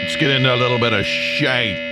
Let's get into a little bit of shite.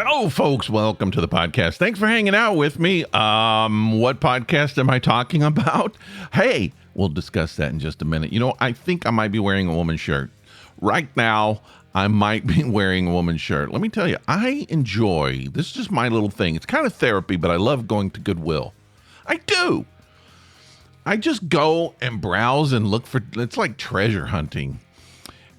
Hello, folks. Welcome to the podcast. Thanks for hanging out with me. What podcast am I talking about? Hey, we'll discuss that in just a minute. You know, I think I might be wearing a woman's shirt. Right now, I might be wearing a woman's shirt. Let me tell you, I enjoy, this is just my little thing. It's kind of therapy, but I love going to Goodwill. I do. I just go and browse and look for, it's like treasure hunting.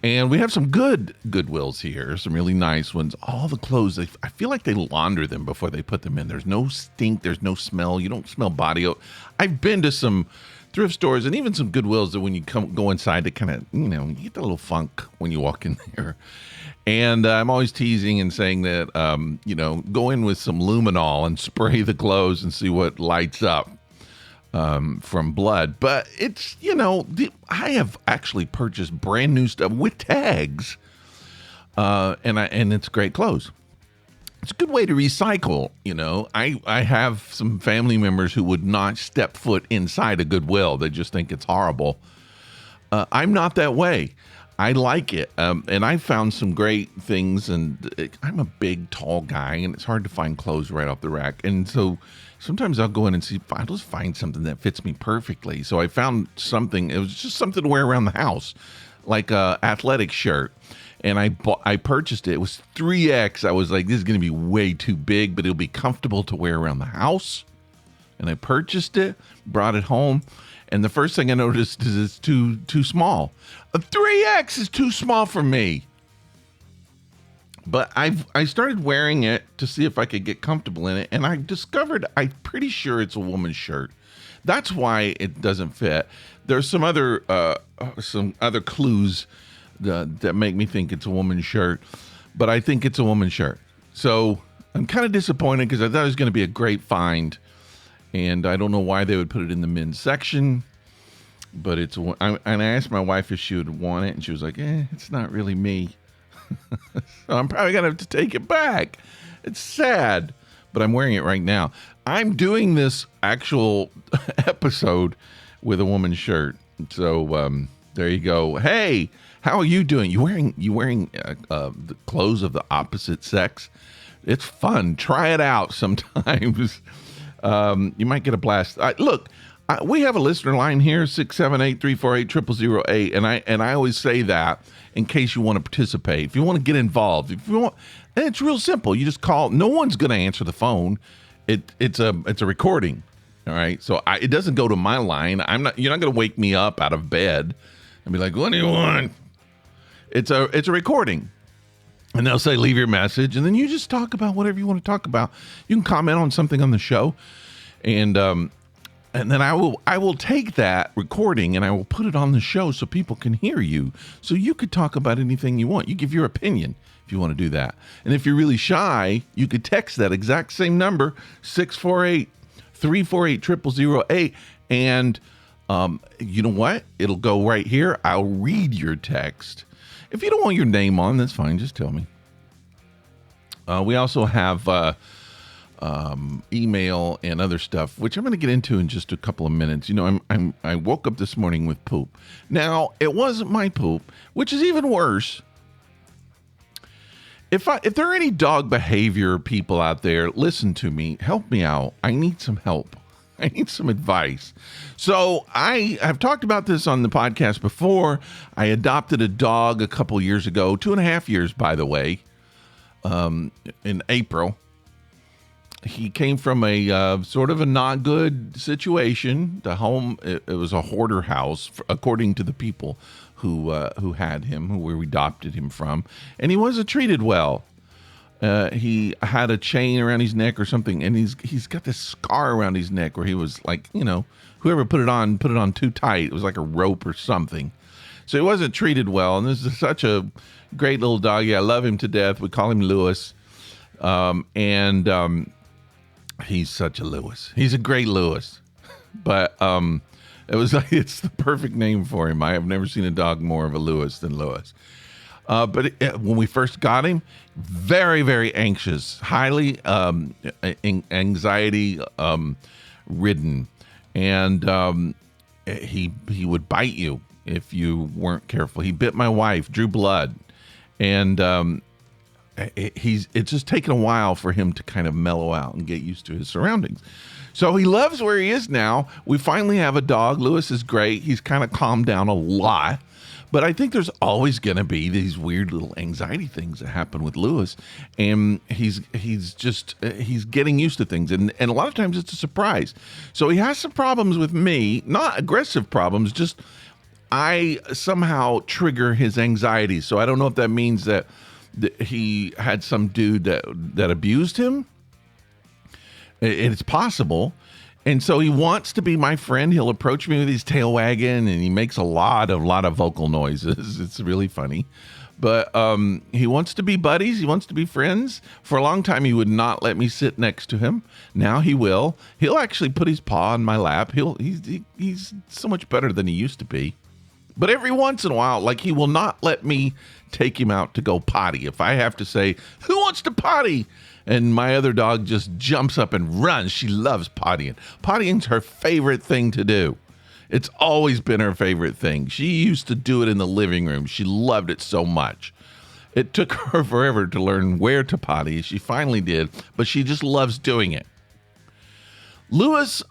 And we have some good Goodwills here, some really nice ones. All the clothes, I feel like they launder them before they put them in. There's no stink, there's no smell. You don't smell body odor. I've been to some thrift stores and even some Goodwills that when you go inside, it kind of, you get the little funk when you walk in there. And I'm always teasing and saying that, go in with some luminol and spray the clothes and see what lights up. From blood, but it's, I have actually purchased brand new stuff with tags, and it's great clothes. It's a good way to recycle. I have some family members who would not step foot inside a Goodwill. They just think it's horrible. I'm not that way. I like it. And I found some great things, and I'm a big, tall guy, and it's hard to find clothes right off the rack. And so sometimes I'll go in and see, I'll just find something that fits me perfectly. So I found something, it was just something to wear around the house, like a athletic shirt. And I purchased it. It was 3X. I was like, this is going to be way too big, but it'll be comfortable to wear around the house. And I purchased it, brought it home. And the first thing I noticed is it's too small. A 3X is too small for me. But I started wearing it to see if I could get comfortable in it, and I discovered I'm pretty sure it's a woman's shirt. That's why it doesn't fit. There's some other clues that make me think it's a woman's shirt, but I think it's a woman's shirt. So I'm kind of disappointed because I thought it was going to be a great find, and I don't know why they would put it in the men's section. But and I asked my wife if she would want it, and she was like, it's not really me. So I'm probably going to have to take it back. It's sad, but I'm wearing it right now. I'm doing this actual episode with a woman's shirt. So there you go. Hey, how are you doing? You wearing the clothes of the opposite sex? It's fun. Try it out sometimes. You might get a blast. Look, we have a listener line here, 678-348-0008, and I always say that in case you want to participate. If you want to get involved, and it's real simple. You just call. No one's going to answer the phone. It's a recording. All right, so it doesn't go to my line. You're not going to wake me up out of bed and be like, "What do you want?" It's a recording, and they'll say, "Leave your message," and then you just talk about whatever you want to talk about. You can comment on something on the show, and then I will take that recording and I will put it on the show so people can hear you. So you could talk about anything you want. You give your opinion if you want to do that. And if you're really shy, you could text that exact same number, 648-348-0008. And you know what? It'll go right here. I'll read your text. If you don't want your name on, that's fine. Just tell me. We also have email and other stuff, which I'm going to get into in just a couple of minutes. I woke up this morning with poop. Now, it wasn't my poop, which is even worse. If there are any dog behavior people out there, listen to me. Help me out. I need some help. I need some advice. So I have talked about this on the podcast before. I adopted a dog a couple years ago, 2.5 years, by the way, in April. He came from a sort of a not good situation. The home, it was a hoarder house, according to the people who had him, who we adopted him from, and he wasn't treated well. He had a chain around his neck or something, and he's got this scar around his neck where he was like, whoever put it on too tight. It was like a rope or something. So he wasn't treated well, and this is such a great little doggy. I love him to death. We call him Lewis, He's such a Lewis. He's a great Lewis. But it was like it's the perfect name for him. I have never seen a dog more of a Lewis than Lewis. But when we first got him, very, very anxious, highly anxiety ridden, and he would bite you if you weren't careful. He bit my wife, drew blood, and it's just taken a while for him to kind of mellow out and get used to his surroundings. So he loves where he is now. We finally have a dog. Lewis is great. He's kind of calmed down a lot. But I think there's always going to be these weird little anxiety things that happen with Lewis. And he's getting used to things. And a lot of times it's a surprise. So he has some problems with me, not aggressive problems, just I somehow trigger his anxiety. So I don't know if that means that he had some dude that abused him. It's possible. And so he wants to be my friend. He'll approach me with his tail wagging, and he makes a lot of vocal noises. It's really funny. But he wants to be buddies. He wants to be friends. For a long time, he would not let me sit next to him. Now he will. He'll actually put his paw on my lap. He's so much better than he used to be. But every once in a while, like, he will not let me take him out to go potty. If I have to say, who wants to potty? And my other dog just jumps up and runs. She loves pottying. Pottying's her favorite thing to do. It's always been her favorite thing. She used to do it in the living room. She loved it so much. It took her forever to learn where to potty. She finally did, but she just loves doing it. Lewis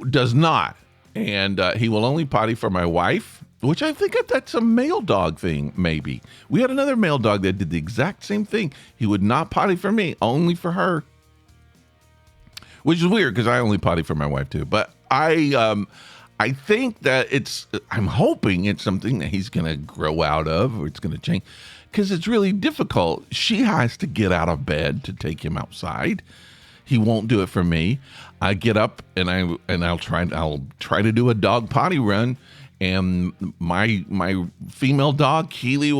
does not, and he will only potty for my wife, which I think that's a male dog thing, maybe. We had another male dog that did the exact same thing. He would not potty for me, only for her. Which is weird because I only potty for my wife too. But I think that I'm hoping it's something that he's going to grow out of, or it's going to change. Because it's really difficult. She has to get out of bed to take him outside. He won't do it for me. I get up and I'll try to do a dog potty run. And my female dog, Keely,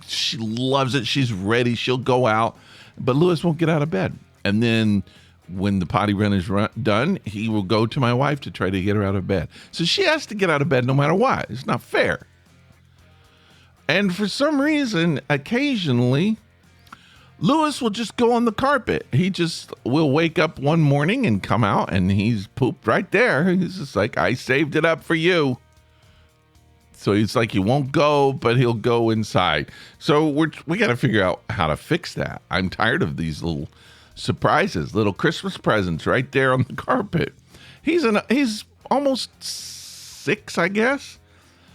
she loves it. She's ready. She'll go out. But Lewis won't get out of bed. And then when the potty run is done, he will go to my wife to try to get her out of bed. So she has to get out of bed no matter what. It's not fair. And for some reason, occasionally, Lewis will just go on the carpet. He just will wake up one morning and come out, and he's pooped right there. He's just like, I saved it up for you. So it's like he won't go, but he'll go inside. So we got to figure out how to fix that. I'm tired of these little surprises, little Christmas presents right there on the carpet. He's almost 6, I guess.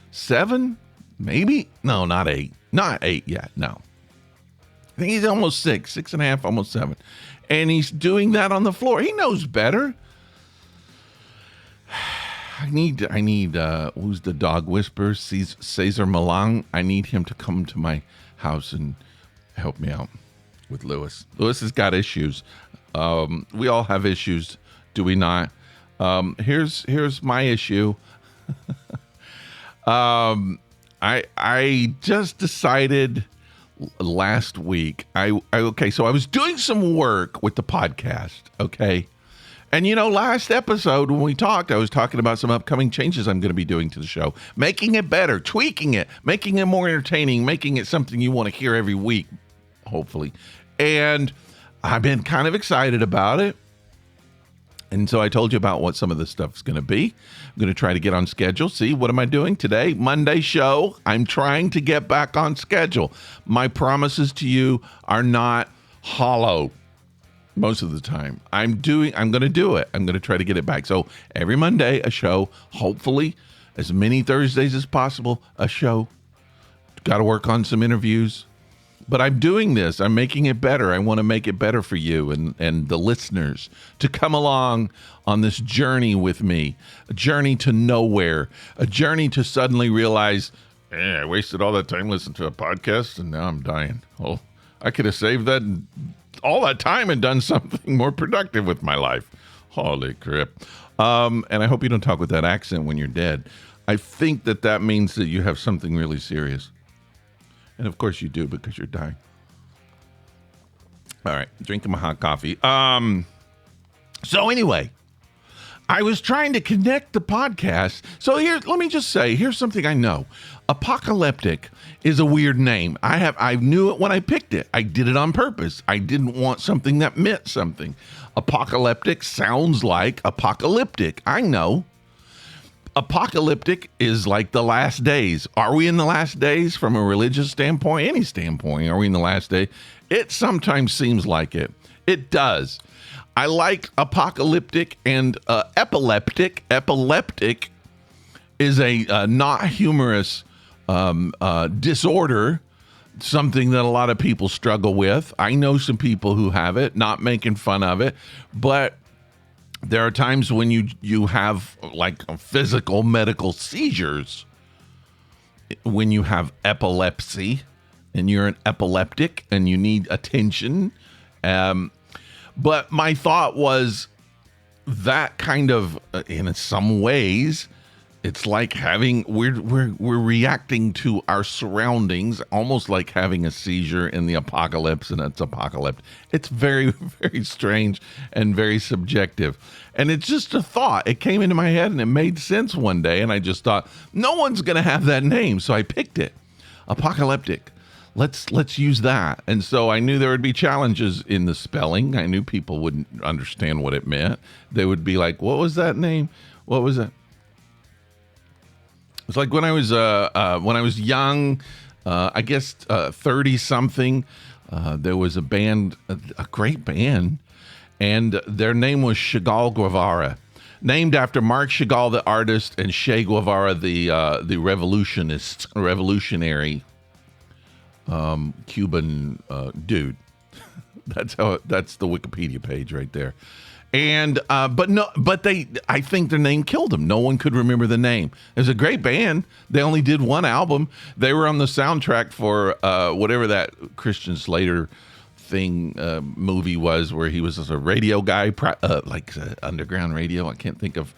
7, maybe. No, not 8. Not 8 yet. No. I think he's almost 6, 6.5, almost 7. And he's doing that on the floor. He knows better. I need who's the dog whisperer? Cesar Milan. I need him to come to my house and help me out with Lewis. Lewis has got issues. We all have issues, do we not? Here's my issue. I just decided last week. So I was doing some work with the podcast. Okay. And, last episode when we talked, I was talking about some upcoming changes I'm going to be doing to the show, making it better, tweaking it, making it more entertaining, making it something you want to hear every week, hopefully. And I've been kind of excited about it. And so I told you about what some of this stuff is going to be. I'm going to try to get on schedule. See, what am I doing today? Monday show. I'm trying to get back on schedule. My promises to you are not hollow. Most of the time I'm going to do it. I'm going to try to get it back. So every Monday, a show, hopefully as many Thursdays as possible, a show. Got to work on some interviews, but I'm doing this. I'm making it better. I want to make it better for you and the listeners to come along on this journey with me, a journey to nowhere, a journey to suddenly realize, I wasted all that time listening to a podcast and now I'm dying. Oh, I could have saved that all that time and done something more productive with my life. Holy crap. And I hope you don't talk with that accent when you're dead. I think that means that you have something really serious. And of course you do because you're dying. All right. Drinking my hot coffee. So So anyway, I was trying to connect the podcast. So here, let me just say, here's something I know. Apocaleptic is a weird name. I knew it when I picked it. I did it on purpose. I didn't want something that meant something. Apocalyptic sounds like apocalyptic. I know. Apocalyptic is like the last days. Are we in the last days from a religious standpoint? Any standpoint, are we in the last day? It sometimes seems like it. It does. I like apocalyptic and epileptic. Epileptic is a not humorous disorder, something that a lot of people struggle with. I know some people who have it, not making fun of it, but there are times when you have like physical medical seizures when you have epilepsy and you're an epileptic and you need attention. But my thought was that kind of, in some ways, it's like we're reacting to our surroundings, almost like having a seizure in the apocalypse, and it's apocalypse. It's very, very strange and very subjective. And it's just a thought. It came into my head and it made sense one day. And I just thought, no one's going to have that name. So I picked it. Apocalyptic. Let's use that. And so I knew there would be challenges in the spelling. I knew people wouldn't understand what it meant. They would be like, what was that name? What was that? It's like when I was young, I guess 30 something, there was a band, a great band, and their name was Chagall Guevara, named after Marc Chagall, the artist, and Che Guevara, the revolutionary Cuban dude. That's the Wikipedia page right there. And I think their name killed them. No one could remember the name. It was a great band. They only did one album. They were on the soundtrack for whatever that Christian Slater thing movie was, where he was a radio guy, like underground radio. I can't think of.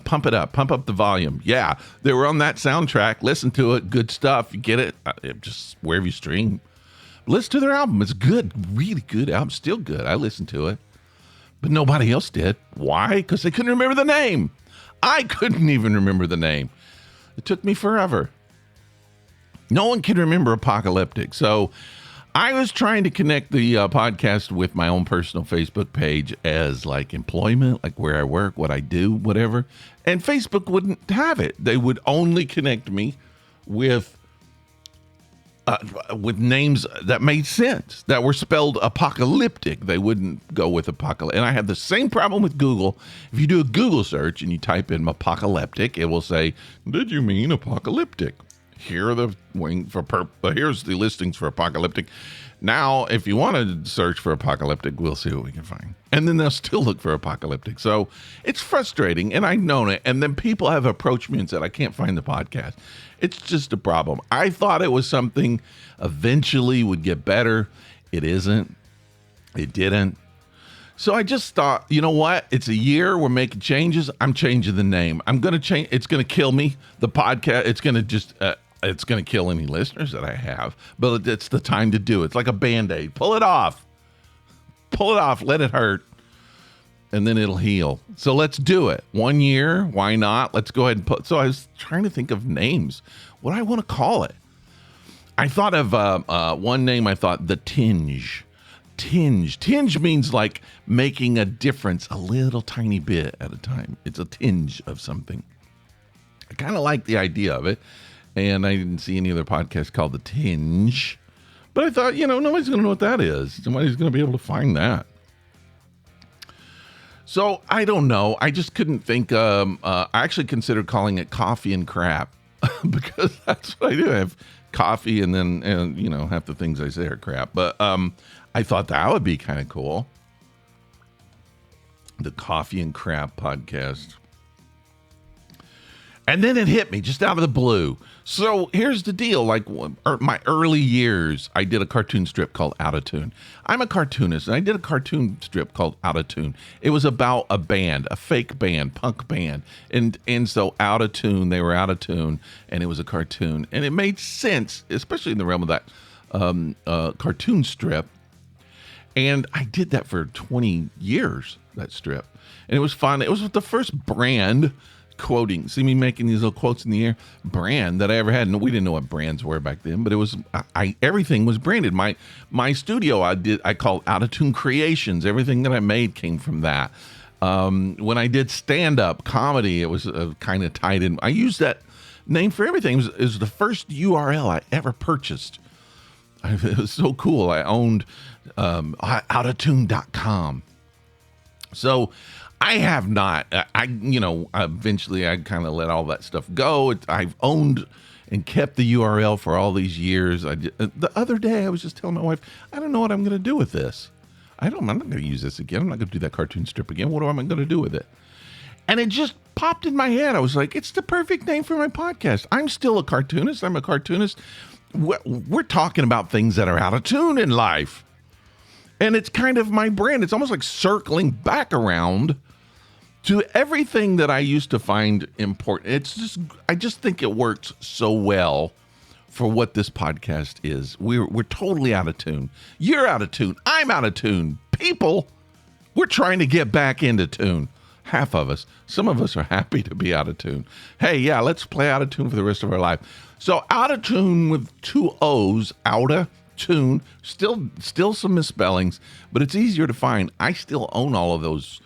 Pump It Up, Pump Up the Volume. Yeah, they were on that soundtrack. Listen to it. Good stuff. You get it. Just wherever you stream. Listen to their album. It's good. Really good album. Still good. I listened to it. But nobody else did. Why? Because they couldn't remember the name. I couldn't even remember the name. It took me forever. No one can remember Apocalyptic. So I was trying to connect the podcast with my own personal Facebook page as like employment, like where I work, what I do, whatever. And Facebook wouldn't have it. They would only connect me with names that made sense, that were spelled apocalyptic. They wouldn't go with apocalyptic. And I have the same problem with Google. If you do a Google search and you type in apocalyptic, it will say, did you mean apocalyptic? Here are here's the listings for apocalyptic. Now, if you want to search for apocalyptic, we'll see what we can find. And then they'll still look for apocalyptic. So it's frustrating, and I've known it. And then people have approached me and said, I can't find the podcast. It's just a problem. I thought it was something eventually would get better. It isn't. It didn't. So I just thought, you know what? It's a year. We're making changes. I'm changing the name. I'm going to change. It's going to kill me. The podcast, it's going to just... it's going to kill any listeners that I have, but it's the time to do it. It's like a Band-Aid. Pull it off. Pull it off. Let it hurt. And then it'll heal. So let's do it. 1 year. Why not? Let's go ahead and put. So I was trying to think of names. What do I want to call it? I thought of one name. I thought the Tinge. Tinge. Tinge means like making a difference a little tiny bit at a time. It's a tinge of something. I kind of like the idea of it. And I didn't see any other podcast called The Tinge. But I thought, nobody's going to know what that is. Nobody's going to be able to find that. So I don't know. I just couldn't think. I actually considered calling it Coffee and Crap because that's what I do. I have coffee and then, half the things I say are crap. But I thought that would be kind of cool. The Coffee and Crap podcast. And then it hit me just out of the blue. So here's the deal. Like my early years, I did a cartoon strip called Outta Toon. I'm a cartoonist, and I did a cartoon strip called Outta Toon. It was about a band, a fake band, punk band. And so Outta Toon, they were out of tune, and it was a cartoon. And it made sense, especially in the realm of that cartoon strip. And I did that for 20 years, that strip. And it was fun. It was the first brand quoting, see me making these little quotes in the air, brand that I ever had. And we didn't know what brands were back then, but it was, everything was branded. My studio I called Outta Toon Creations. Everything that I made came from that. When I did stand-up comedy, it was kind of tied in. I used that name for everything. It was the first URL I ever purchased. It was so cool. I owned Outatoon.com. So I have not, eventually I kind of let all that stuff go. I've owned and kept the URL for all these years. The other day I was just telling my wife, I don't know what I'm going to do with this. I'm not going to use this again. I'm not going to do that cartoon strip again. What am I going to do with it? And it just popped in my head. I was like, it's the perfect name for my podcast. I'm still a cartoonist. I'm a cartoonist. We're talking about things that are out of tune in life. And it's kind of my brand. It's almost like circling back around to everything that I used to find important. I just think it works so well for what this podcast is. We're totally out of tune. You're out of tune. I'm out of tune. People, we're trying to get back into tune. Half of us. Some of us are happy to be out of tune. Hey, yeah, let's play out of tune for the rest of our life. So Out of Tune with 2 O's, Outta Toon. Still some misspellings, but it's easier to find. I still own all of those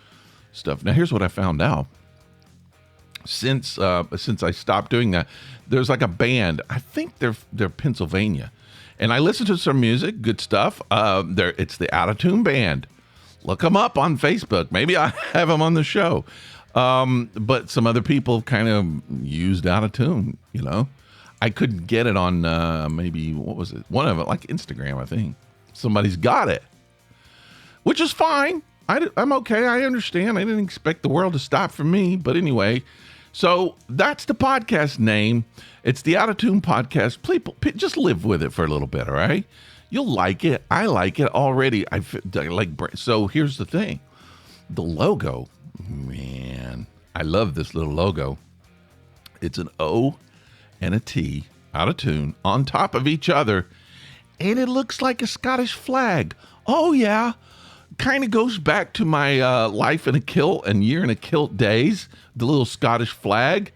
stuff. Now, here's what I found out. Since I stopped doing that, there's like a band. I think they're Pennsylvania, and I listen to some music, good stuff. It's the Outta Toon Band. Look them up on Facebook. Maybe I have them on the show. But some other people kind of used Outta Toon. I couldn't get it on maybe what was it? One of it, like Instagram, I think. Somebody's got it, which is fine. I'm okay. I understand. I didn't expect the world to stop for me, but anyway. So that's the podcast name. It's the Outta Toon Podcast. Please, just live with it for a little bit, all right? You'll like it. I like it already. So here's the thing. The logo, man, I love this little logo. It's an O and a T, Outta Toon, on top of each other, and it looks like a Scottish flag. Oh, yeah. Kind of goes back to my life in a kilt and year in a kilt days, the little Scottish flag,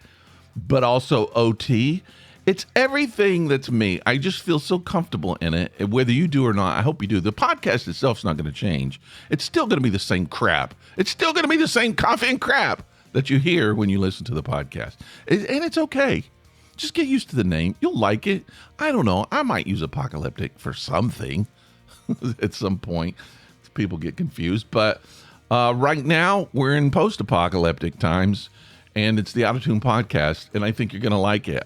but also OT. It's everything that's me. I just feel so comfortable in it, whether you do or not. I hope you do. The podcast itself's not going to change. It's still going to be the same crap. It's still going to be the same coffee and crap that you hear when you listen to the podcast. And it's okay. Just get used to the name. You'll like it. I don't know. I might use Apocaleptic for something at some point. People get confused, but right now we're in post-apocalyptic times, and it's the Outta Toon Podcast, and I think you're gonna like it.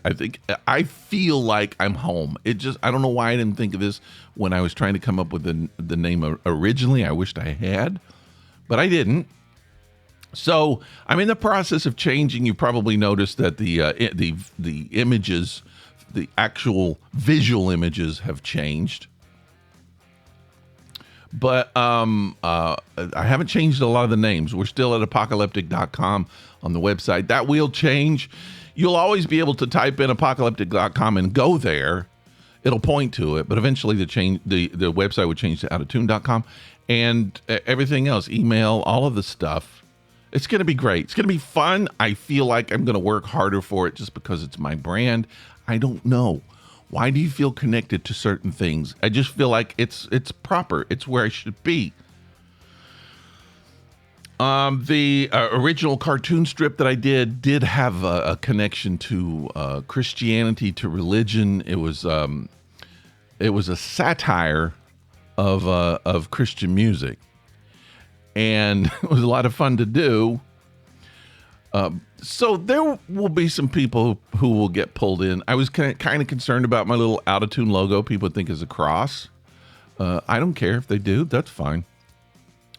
I feel like I'm home. I don't know why I didn't think of this when I was trying to come up with the name originally. I wished I had, but I didn't. So I'm in the process of changing. You probably noticed that the images, the actual visual images, have changed. But I haven't changed a lot of the names. We're still at apocalyptic.com on the website. That will change. You'll always be able to type in apocalyptic.com and go there. It'll point to it, but eventually the website would change to outatoon.com, and everything else, email, all of the stuff. It's going to be great. It's going to be fun. I feel like I'm going to work harder for it just because it's my brand. I don't know. Why do you feel connected to certain things? I just feel like it's proper. It's where I should be. The original cartoon strip that I did have a connection to Christianity, to religion. It was a satire of Christian music, and it was a lot of fun to do. So there will be some people who will get pulled in. I was kind of concerned about my little Outta Toon logo. People would think is a cross. I don't care if they do. That's fine.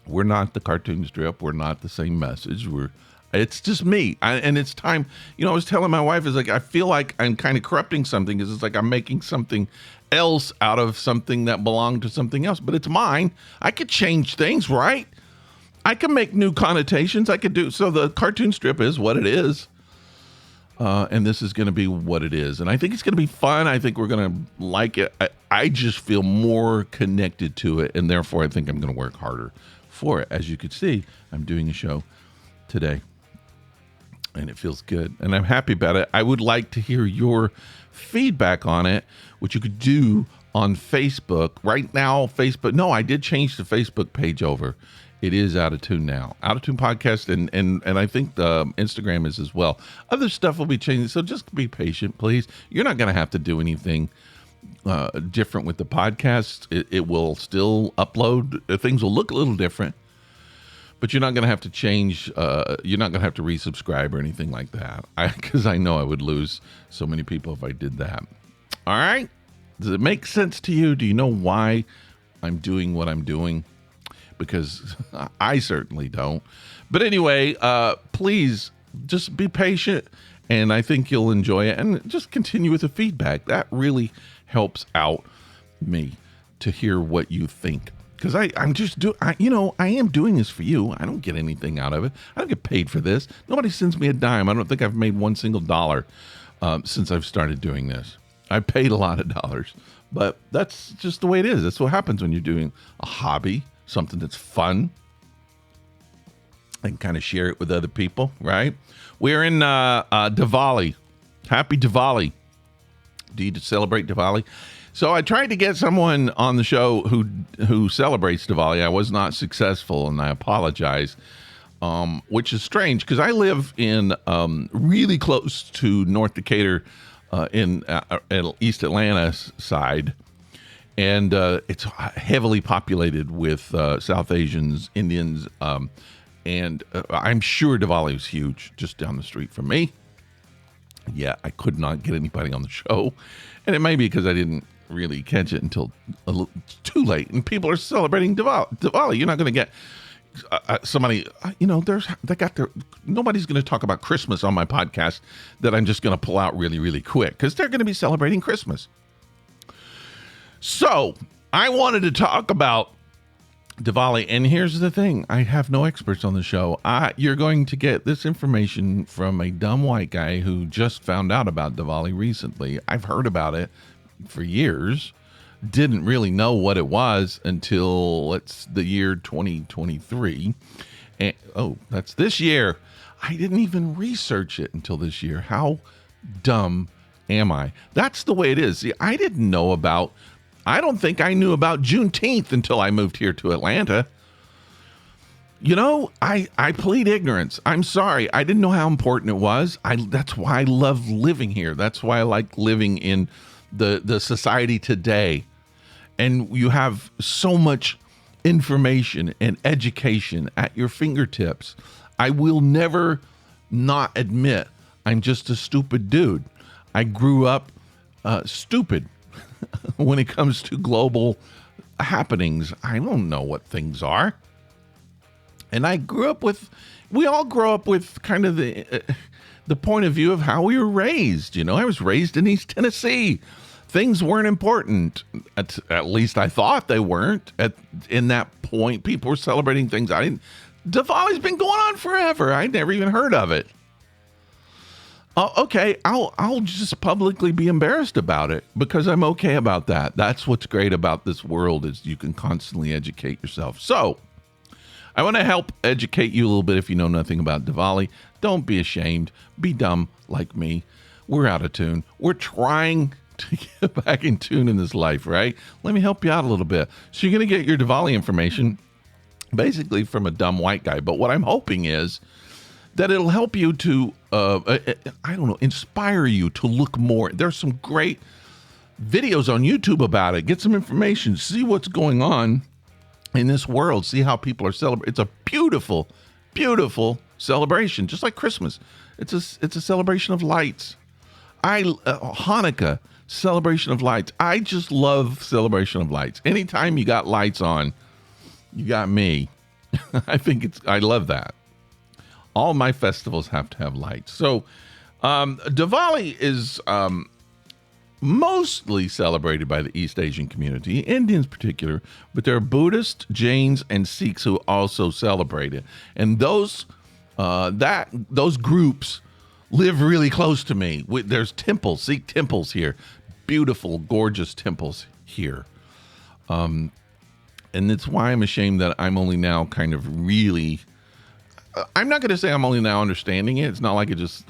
We're not the cartoon strip. We're not the same message. It's just me. And it's time. I was telling my wife, I feel like I'm kind of corrupting something, because it's like I'm making something else out of something that belonged to something else. But it's mine. I could change things, right? I can make new connotations. I could do. So the cartoon strip is what it is. and this is going to be what it is. And I think it's going to be fun. I think we're going to like it. I just feel more connected to it, and therefore I think I'm going to work harder for it. As you could see, I'm doing a show today, and it feels good, and I'm happy about it. I would like to hear your feedback on it, which you could do on Facebook. Right now, Facebook, no, I did change the Facebook page over. It is Outta Toon now. Outta Toon Podcast, and I think the Instagram is as well. Other stuff will be changing, so just be patient, please. You're not going to have to do anything different with the podcast. It will still upload. Things will look a little different, but you're not going to have to change. You're not going to have to resubscribe or anything like that, because I know I would lose so many people if I did that. All right? Does it make sense to you? Do you know why I'm doing what I'm doing? Because I certainly don't. But anyway, please just be patient, and I think you'll enjoy it. And just continue with the feedback. That really helps out me to hear what you think. Because I am doing this for you. I don't get anything out of it. I don't get paid for this. Nobody sends me a dime. I don't think I've made one single dollar since I've started doing this. I paid a lot of dollars, but that's just the way it is. That's what happens when you're doing a hobby, something that's fun, and kind of share it with other people, right? We're in Diwali. Happy Diwali. Do you celebrate Diwali? So I tried to get someone on the show who celebrates Diwali. I was not successful, and I apologize, which is strange because I live in really close to North Decatur in East Atlanta side. And it's heavily populated with South Asians, Indians, and I'm sure Diwali is huge just down the street from me. Yeah, I could not get anybody on the show, and it may be because I didn't really catch it until a little too late. And people are celebrating Diwali. You're not going to get somebody. Nobody's going to talk about Christmas on my podcast that I'm just going to pull out really, really quick because they're going to be celebrating Christmas. So, I wanted to talk about Diwali, and here's the thing. I have no experts on the show. You're going to get this information from a dumb white guy who just found out about Diwali recently. I've heard about it for years. Didn't really know what it was until it's the year 2023. And, that's this year. I didn't even research it until this year. How dumb am I? That's the way it is. See, I don't think I knew about Juneteenth until I moved here to Atlanta. I plead ignorance. I'm sorry. I didn't know how important it was. That's why I love living here. That's why I like living in the society today. And you have so much information and education at your fingertips. I will never not admit I'm just a stupid dude. I grew up stupid. When it comes to global happenings, I don't know what things are. And we all grow up with kind of the point of view of how we were raised. I was raised in East Tennessee. Things weren't important. At least I thought they weren't. In that point, people were celebrating things Diwali's been going on forever. I never even heard of it. Okay, I'll just publicly be embarrassed about it because I'm okay about that. That's what's great about this world is you can constantly educate yourself. So I want to help educate you a little bit if you know nothing about Diwali. Don't be ashamed. Be dumb like me. We're out of tune. We're trying to get back in tune in this life, right? Let me help you out a little bit. So you're going to get your Diwali information basically from a dumb white guy. But what I'm hoping is that it'll help you to, inspire you to look more. There's some great videos on YouTube about it. Get some information. See what's going on in this world. See how people are celebrating. It's a beautiful, beautiful celebration, just like Christmas. It's a celebration of lights. Hanukkah, celebration of lights. I just love celebration of lights. Anytime you got lights on, you got me. I love that. All my festivals have to have lights. So Diwali is mostly celebrated by the East Asian community, Indians in particular, but there are Buddhists, Jains, and Sikhs who also celebrate it. And those groups live really close to me. There's temples, Sikh temples here, beautiful, gorgeous temples here. And it's why I'm ashamed that I'm only now kind of really, I'm not going to say I'm only now understanding it. It's not like it just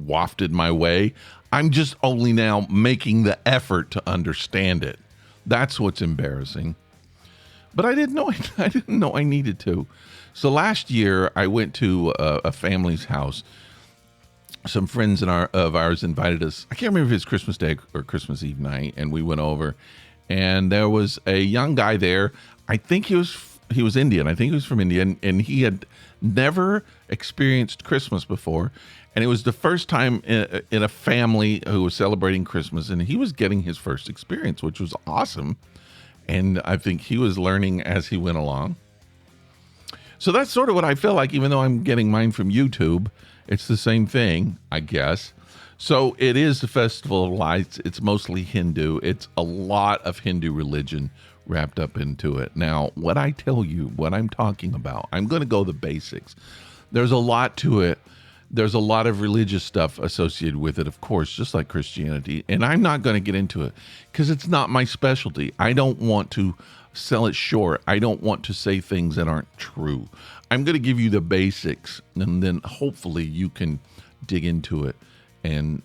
wafted my way. I'm just only now making the effort to understand it. That's what's embarrassing. But I didn't know I didn't know I needed to. So last year I went to a family's house. Some friends of ours invited us. I can't remember if it was Christmas Day or Christmas Eve night, and we went over. And there was a young guy there. I think he was Indian. I think he was from India, and he had never experienced Christmas before. And it was the first time in a family who was celebrating Christmas, and he was getting his first experience, which was awesome. And I think he was learning as he went along. So that's sort of what I feel like, even though I'm getting mine from YouTube. It's the same thing, I guess. So it is the Festival of Lights. It's mostly Hindu. It's a lot of Hindu religion wrapped up into it. Now, what I tell you, what I'm talking about, I'm going to go the basics. There's a lot to it. There's a lot of religious stuff associated with it, of course, just like Christianity. And I'm not going to get into it because it's not my specialty. I don't want to sell it short. I don't want to say things that aren't true. I'm going to give you the basics, and then hopefully you can dig into it and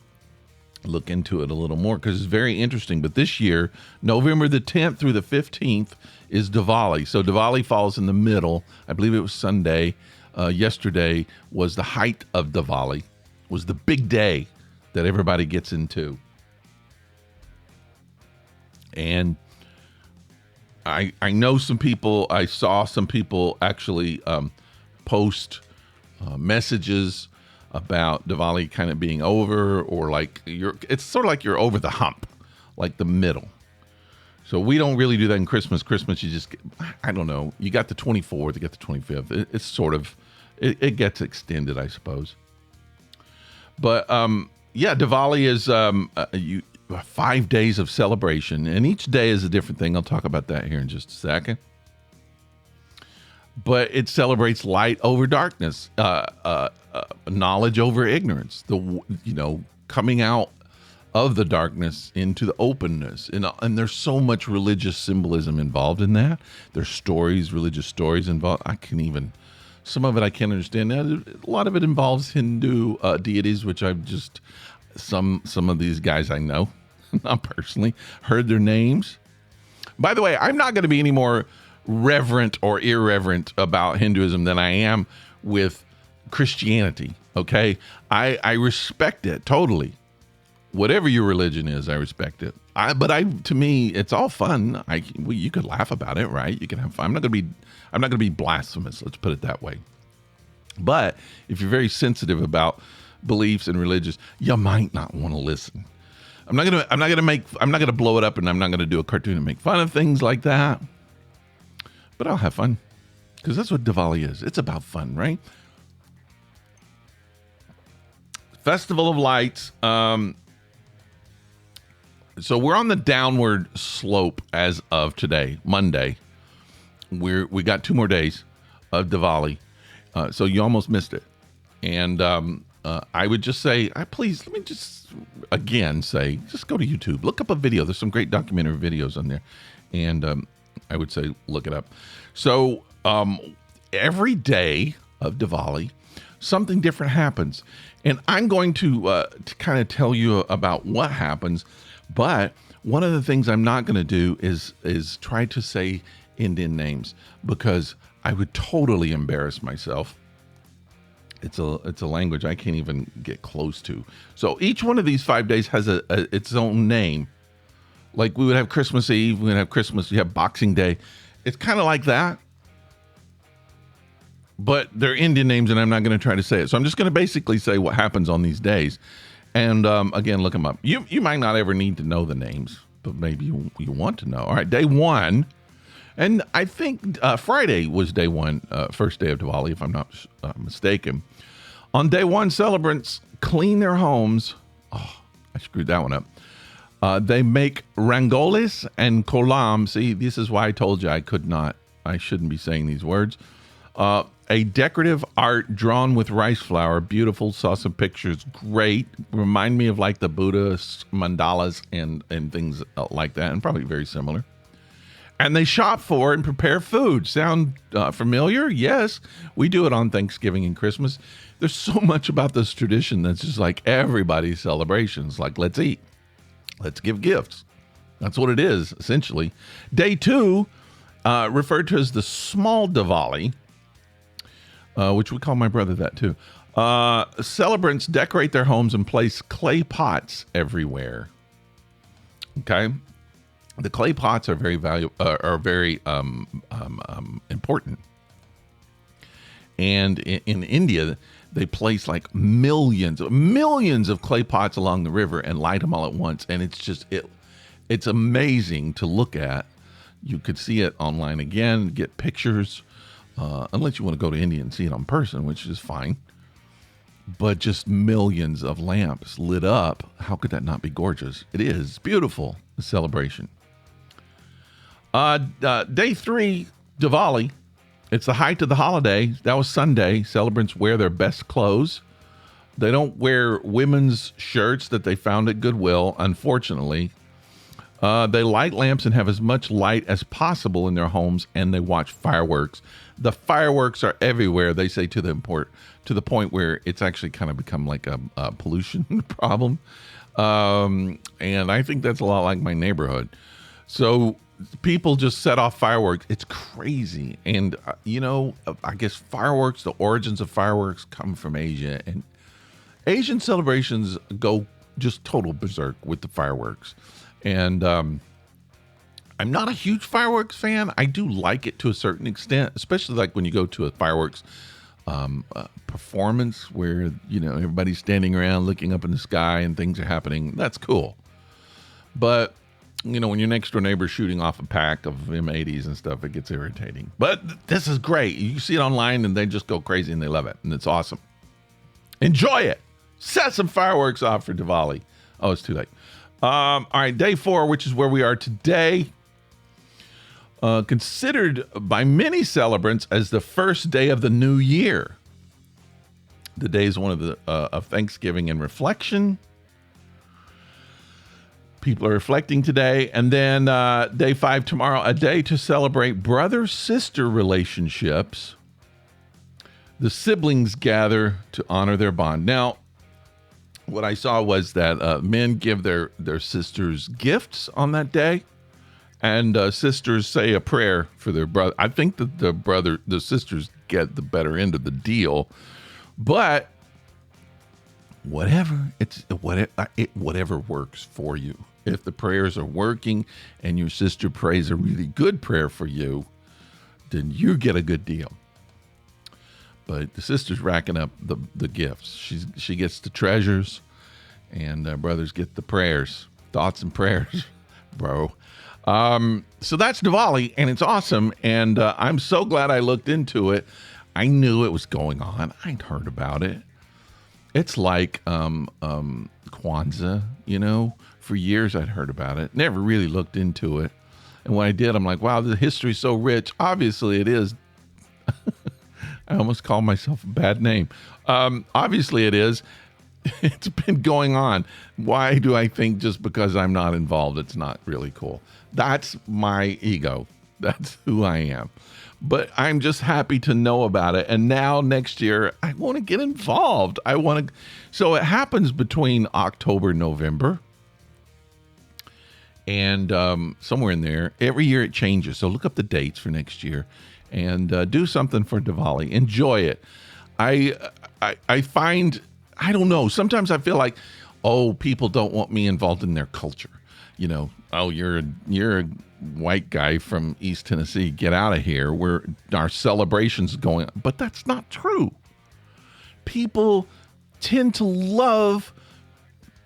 look into it a little more because it's very interesting. But this year, November the 10th through the 15th is Diwali. So Diwali falls in the middle. I believe it was Sunday. Yesterday was the height of Diwali, was the big day that everybody gets into. And I know some people, I saw some people actually post messages about Diwali kind of being over, or like it's sort of like you're over the hump, like the middle. So we don't really do that in Christmas. Christmas, you just, I don't know, you got the 24th, you got the 25th. It's sort of, it gets extended, I suppose. But yeah, Diwali is 5 days of celebration, and each day is a different thing. I'll talk about that here in just a second. But it celebrates light over darkness, knowledge over ignorance, coming out of the darkness into the openness. And there's so much religious symbolism involved in that. There's stories, religious stories involved. Some of it I can't understand. A lot of it involves Hindu deities, which I've just, some of these guys I know, not personally, heard their names. By the way, I'm not going to be any more reverent or irreverent about Hinduism than I am with Christianity, okay? I respect it totally. Whatever your religion is, I respect it. To me, it's all fun. You could laugh about it, right? You can have fun. I'm not going to be blasphemous. Let's put it that way. But if you're very sensitive about beliefs and religions, you might not want to listen. I'm not going to blow it up, and I'm not going to do a cartoon and make fun of things like that. But I'll have fun, because that's what Diwali is. It's about fun, right? Festival of Lights. So we're on the downward slope as of today, Monday. We got 2 more days of Diwali, so you almost missed it. And I would just say, please, let me just again say, just go to YouTube, look up a video. There's some great documentary videos on there, and I would say look it up. So every day of Diwali, something different happens, and I'm going to kind of tell you about what happens. But one of the things I'm not going to do is try to say Indian names, because I would totally embarrass myself. It's a language I can't even get close to. So each one of these 5 days has its own name. Like we would have Christmas Eve, we would have Christmas, you have Boxing Day. It's kind of like that. But they're Indian names, and I'm not going to try to say it. So I'm just going to basically say what happens on these days. And again, look them up. You might not ever need to know the names, but maybe you want to know. All right, day 1. And I think Friday was day 1, first day of Diwali, if I'm not mistaken. On day 1, celebrants clean their homes. Oh, I screwed that one up. They make rangolis and kolam. See, this is why I told you I shouldn't be saying these words. a decorative art drawn with rice flour. Beautiful. Saw some pictures. Great. Remind me of like the Buddhist mandalas and things like that, and probably very similar. And they shop for and prepare food. Sound familiar? Yes. We do it on Thanksgiving and Christmas. There's so much about this tradition that's just like everybody's celebrations. Like, let's eat. Let's give gifts. That's what it is, essentially. Day 2, referred to as the small Diwali, which we call my brother that too. Celebrants decorate their homes and place clay pots everywhere. Okay. The clay pots are very valuable, are very important. And in India, they place like millions of clay pots along the river and light them all at once. And it's amazing to look at. You could see it online again, get pictures, unless you want to go to India and see it on person, which is fine. But just millions of lamps lit up. How could that not be gorgeous? It is beautiful. A celebration. Day 3, Diwali. It's the height of the holiday. That was Sunday. Celebrants wear their best clothes. They don't wear women's shirts that they found at Goodwill, unfortunately. They light lamps and have as much light as possible in their homes, and they watch fireworks. The fireworks are everywhere. They say to the point where it's actually kind of become like a pollution problem. And I think that's a lot like my neighborhood. So people just set off fireworks. It's crazy. And, I guess fireworks, the origins of fireworks come from Asia. And Asian celebrations go just total berserk with the fireworks. And I'm not a huge fireworks fan. I do like it to a certain extent, especially like when you go to a fireworks performance where, everybody's standing around looking up in the sky and things are happening. That's cool. But when your next door neighbor's shooting off a pack of M80s and stuff, it gets irritating. But this is great. You see it online and they just go crazy and they love it. And it's awesome. Enjoy it. Set some fireworks off for Diwali. Oh, it's too late. All right, day 4, which is where we are today. Considered by many celebrants as the first day of the new year. The day is one of Thanksgiving and reflection. People are reflecting today. And then day 5 tomorrow, a day to celebrate brother-sister relationships. The siblings gather to honor their bond. Now, what I saw was that men give their sisters gifts on that day. And sisters say a prayer for their brother. I think that the sisters get the better end of the deal. But whatever works for you. If the prayers are working and your sister prays a really good prayer for you, then you get a good deal. But the sister's racking up the gifts. She gets the treasures, and brothers get the prayers, thoughts and prayers, bro. So that's Diwali, and it's awesome. And I'm so glad I looked into it. I knew it was going on. I'd heard about it. It's like Kwanzaa, For years I'd heard about it. Never really looked into it. And when I did, I'm like, wow, the history's so rich. Obviously it is. I almost called myself a bad name. Obviously it is. It's been going on. Why do I think just because I'm not involved, it's not really cool? That's my ego. That's who I am. But I'm just happy to know about it. And now next year, I want to get involved. So it happens between October and November. And somewhere in there, every year it changes. So look up the dates for next year and do something for Diwali. Enjoy it. I find, I don't know, sometimes I feel like, people don't want me involved in their culture. You're a white guy from East Tennessee, get out of here, where our celebrations going on. But that's not true. People tend to love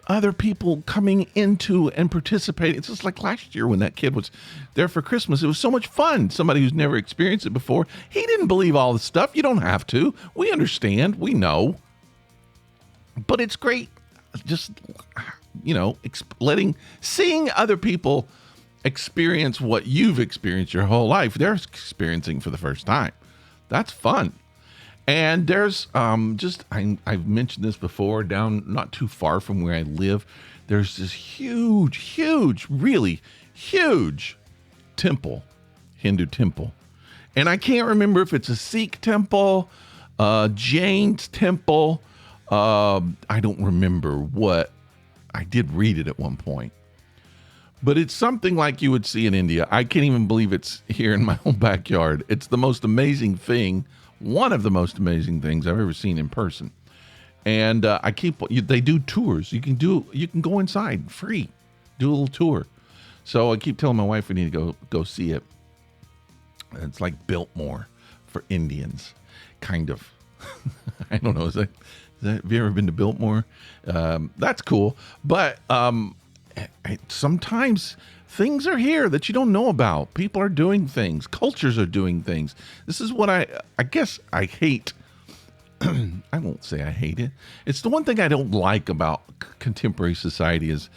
other people coming into and participating. It's just like last year when that kid was there for Christmas. It was so much fun. Somebody who's never experienced it before. He didn't believe all the stuff. You don't have to. We understand. We know. But it's great. Just, seeing other people experience what you've experienced your whole life. They're experiencing for the first time. That's fun. And there's I've mentioned this before, down not too far from where I live, there's this huge, really huge temple, Hindu temple. And I can't remember if it's a Sikh temple, Jain's temple. I don't remember what. I did read it at one point. But it's something like you would see in India. I can't even believe it's here in my own backyard. It's the most amazing thing, one of the most amazing things I've ever seen in person. And they do tours. You can go inside free, do a little tour. So I keep telling my wife we need to go see it. It's like Biltmore for Indians, kind of. I don't know. Have you ever been to Biltmore? That's cool. But sometimes things are here that you don't know about. People are doing things. Cultures are doing things. This is what I guess I hate. I won't say I hate it. It's the one thing I don't like about contemporary society is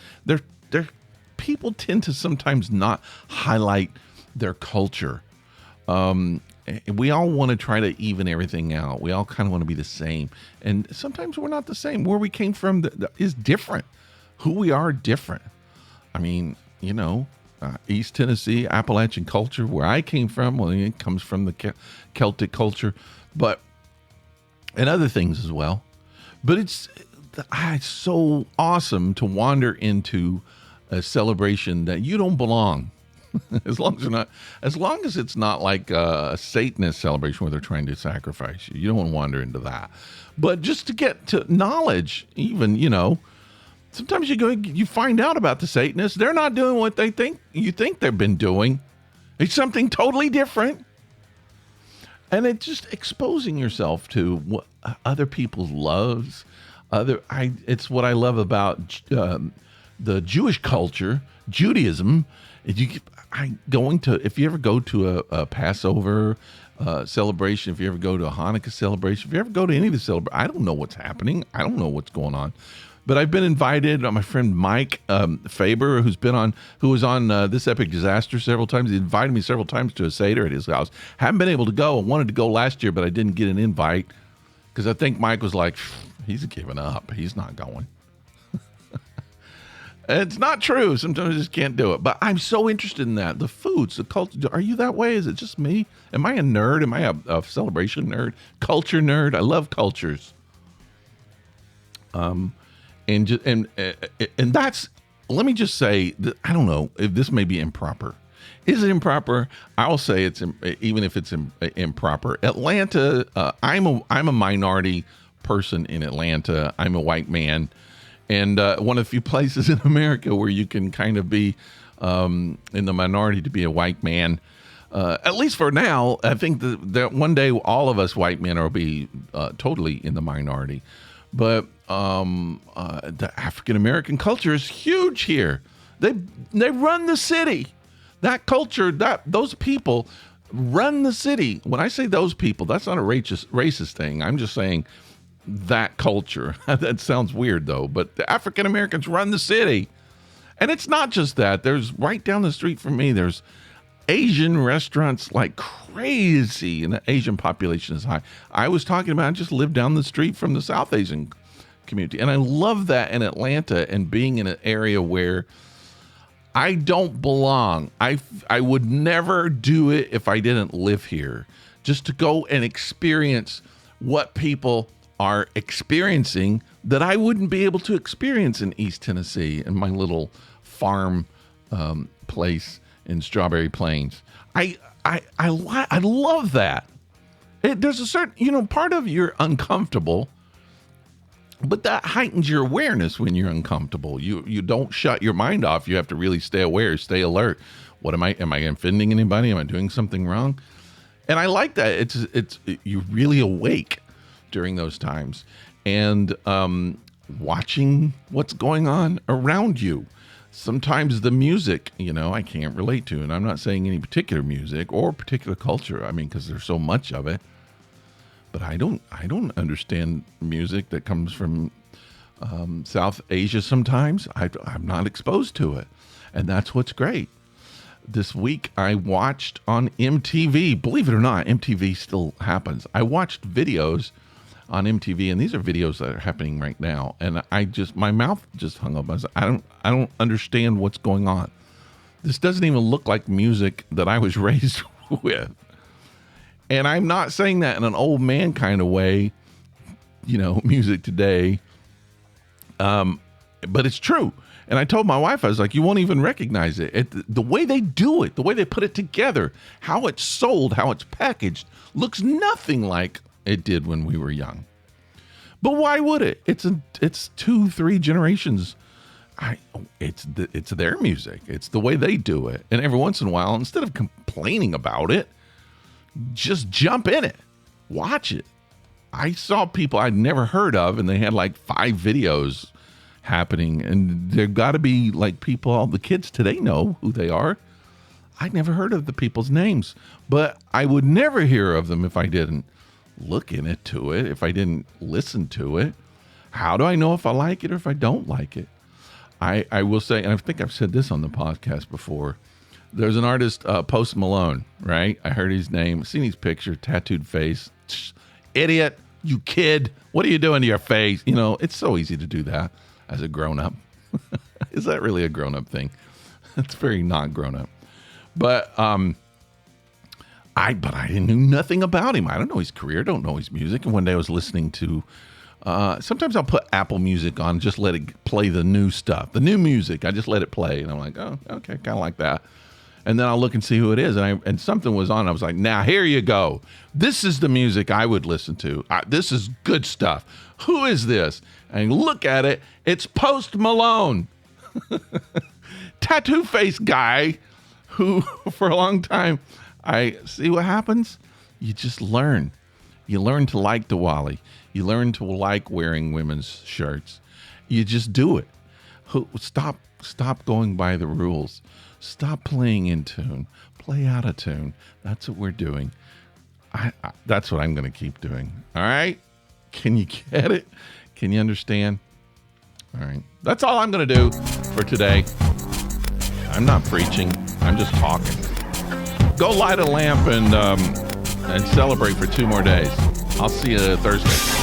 people tend to sometimes not highlight their culture. We all want to try to even everything out. We all kind of want to be the same. And sometimes we're not the same. Where we came from is different. Who we are different. I mean, East Tennessee, Appalachian culture, where I came from, well, it comes from the Celtic culture, and other things as well. But it's so awesome to wander into a celebration that you don't belong. As long as it's not like a Satanist celebration where they're trying to sacrifice you. You don't want to wander into that. But just to get to knowledge, even, sometimes you find out about the Satanists. They're not doing what you think they've been doing. It's something totally different. And it's just exposing yourself to what other people's loves. It's what I love about the Jewish culture, Judaism. If you ever go to a Passover celebration, if you ever go to a Hanukkah celebration, if you ever go to any of the celebrations, I don't know what's happening. I don't know what's going on. But I've been invited. My friend Mike Faber, who was on This Epic Disaster several times, he invited me several times to a Seder at his house. Haven't been able to go. I wanted to go last year, but I didn't get an invite because I think Mike was like, he's giving up. He's not going. It's not true. Sometimes I just can't do it. But I'm so interested in that. The foods, the culture. Are you that way? Is it just me? Am I a nerd? Am I a celebration nerd? Culture nerd? I love cultures. And that's, let me just say that I don't know if this may be improper. Is it improper? I'll say it's, even if it's improper. Atlanta, I'm a minority person in Atlanta. I'm a white man. And one of the few places in America where you can kind of be in the minority to be a white man, at least for now. I think that one day all of us white men will be totally in the minority. But the African American culture is huge here. They run the city. That culture, those people run the city. When I say those people, that's not a racist thing. I'm just saying that culture. That sounds weird though, but the African Americans run the city. And it's not just that. There's right down the street from me, there's Asian restaurants like crazy, and the Asian population is high. I was talking about, I just lived down the street from the South Asian community. And I love that in Atlanta, and being in an area where I don't belong. I would never do it if I didn't live here. Just to go and experience what people are experiencing that I wouldn't be able to experience in East Tennessee, in my little farm place in Strawberry Plains. I love that. There's a certain, part of you're uncomfortable, but that heightens your awareness when you're uncomfortable. You don't shut your mind off. You have to really stay aware, stay alert. Am I offending anybody? Am I doing something wrong? And I like that. It's you're really awake during those times, and watching what's going on around you. Sometimes the music, I can't relate to, and I'm not saying any particular music or particular culture. I mean, because there's so much of it. But I don't understand music that comes from South Asia. Sometimes I'm not exposed to it, and that's what's great. this week I watched on MTV. Believe it or not, MTV still happens. I watched videos on MTV, and these are videos that are happening right now. And my mouth just hung up. I was like, I don't understand what's going on. This doesn't even look like music that I was raised with. And I'm not saying that in an old man kind of way, music today. But it's true. And I told my wife, I was like, you won't even recognize it. The way they do it, the way they put it together, how it's sold, how it's packaged, looks nothing like it did when we were young. But why would it? It's 2-3 generations. It's their music. It's the way they do it. And every once in a while, instead of complaining about it, just jump in it. Watch it. I saw people I'd never heard of, and they had like 5 videos happening, and there got to be like people, all the kids today know who they are. I'd never heard of the people's names, but I would never hear of them if I didn't look into it, if I didn't listen to it. How do I know if I like it or if I don't like it? I will say, and I think I've said this on the podcast before, there's an artist, Post Malone, right? I heard his name, seen his picture, tattooed face. Idiot, you kid, what are you doing to your face? It's so easy to do that as a grown-up. Is that really a grown-up thing? It's very not grown-up. But I knew nothing about him. I don't know his career, don't know his music. And one day I was listening to, sometimes I'll put Apple Music on, just let it play the new stuff, the new music. I just let it play. And I'm like, oh, okay, kind of like that. And then I'll look and see who it is. And something was on. I was like, now here you go. This is the music I would listen to. This is good stuff. Who is this? And look at it. It's Post Malone. Tattoo face guy who for a long time, I see what happens. You just learn. You learn to like Diwali. You learn to like wearing women's shirts. You just do it. Stop going by the rules. Stop playing in tune. Play out of tune. That's what we're doing. That's what I'm going to keep doing. All right? Can you get it? Can you understand? All right. That's all I'm going to do for today. I'm not preaching. I'm just talking. Go light a lamp and celebrate for 2 more days. I'll see you Thursday.